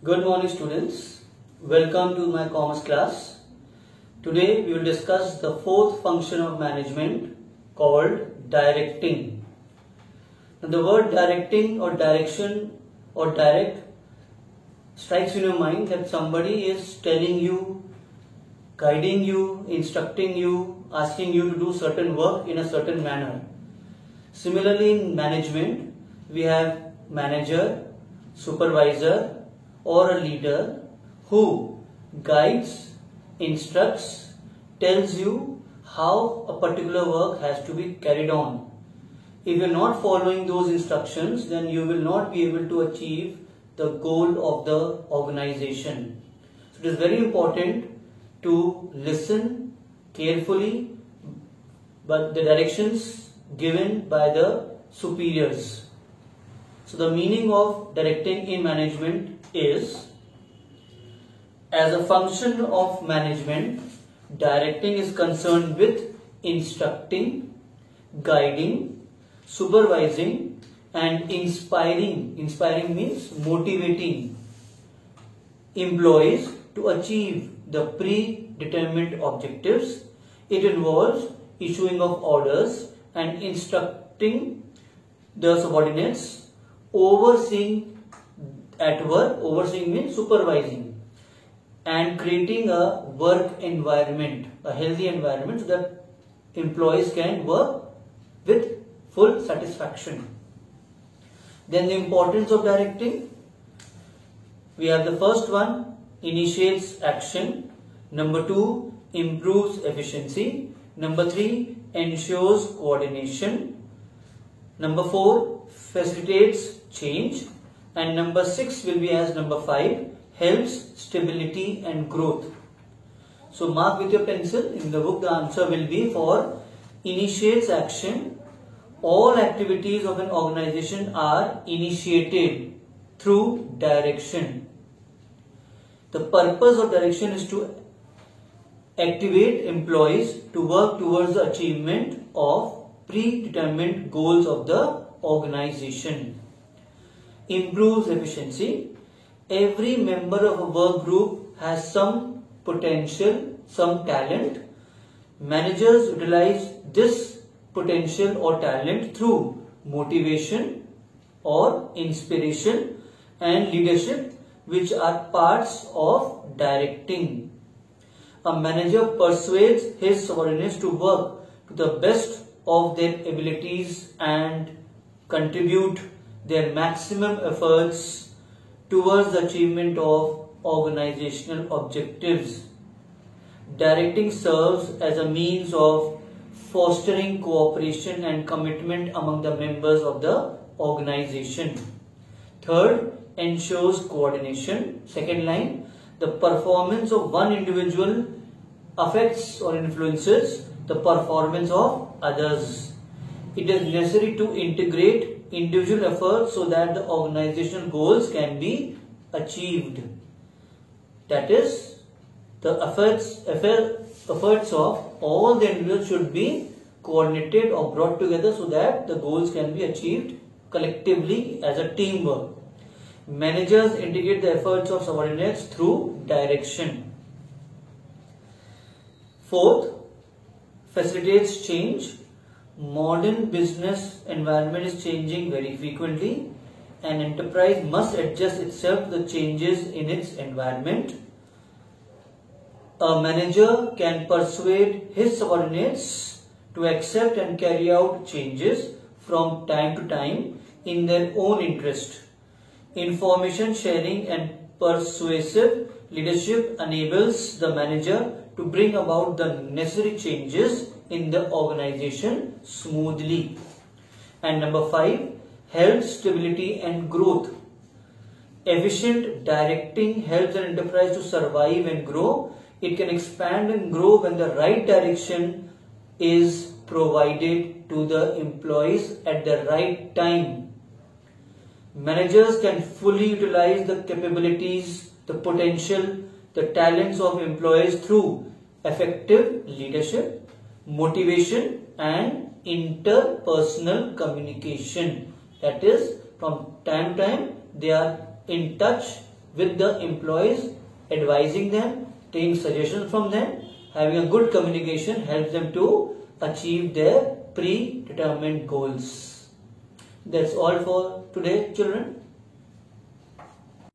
Good morning students. Welcome to my commerce class. Today we will discuss the fourth function of management called directing. Now the word directing or direction or direct strikes in your mind that somebody is telling you, guiding you, instructing you, asking you to do certain work in a certain manner. Similarly in management we have manager, supervisor or a leader who guides, instructs, tells you how a particular work has to be carried on. If you are not following those instructions, then you will not be able to achieve the goal of the organization. So it is very important to listen carefully but the directions given by the superiors. So the meaning of directing in management is, as a function of management, directing is concerned with instructing, guiding, supervising and inspiring. Inspiring means motivating employees to achieve the predetermined objectives. It involves issuing of orders and instructing the subordinates, overseeing at work. Overseeing means supervising, and creating a work environment, a healthy environment, so that employees can work with full satisfaction. Then the importance of directing. We have the first one, initiates action. Number 2, improves efficiency. Number 3, ensures coordination. Number 4, facilitates change. And number 6 will be as number 5, helps stability and growth. So mark with your pencil. In the book the answer will be for initiates action. All activities of an organization are initiated through direction. The purpose of direction is to activate employees to work towards the achievement of predetermined goals of the organization. Improves efficiency. Every member of a work group has some potential, some talent. Managers utilize this potential or talent through motivation or inspiration and leadership, which are parts of directing. A manager persuades his subordinates to work to the best of their abilities and contribute their maximum efforts towards the achievement of organizational objectives. Directing serves as a means of fostering cooperation and commitment among the members of the organization. Third, ensures coordination. Second line, the performance of one individual affects or influences the performance of others. It is necessary to integrate individual efforts so that the organizational goals can be achieved. That is, the efforts of all the individuals should be coordinated or brought together so that the goals can be achieved collectively as a teamwork. Managers integrate the efforts of subordinates through direction. Fourth, facilitates change. Modern business environment is changing very frequently. An enterprise must adjust itself to the changes in its environment. A manager can persuade his subordinates to accept and carry out changes from time to time in their own interest. Information sharing and persuasive leadership enables the manager to bring about the necessary changes in the organization smoothly. And number 5, helps stability and growth. Efficient directing helps an enterprise to survive and grow. It can expand and grow when the right direction is provided to the employees at the right time. Managers can fully utilize the capabilities, the potential, the talents of employees through effective leadership, motivation and interpersonal communication. That is, from time to time they are in touch with the employees, advising them, taking suggestions from them. Having a good communication helps them to achieve their predetermined goals. That's all for today, children.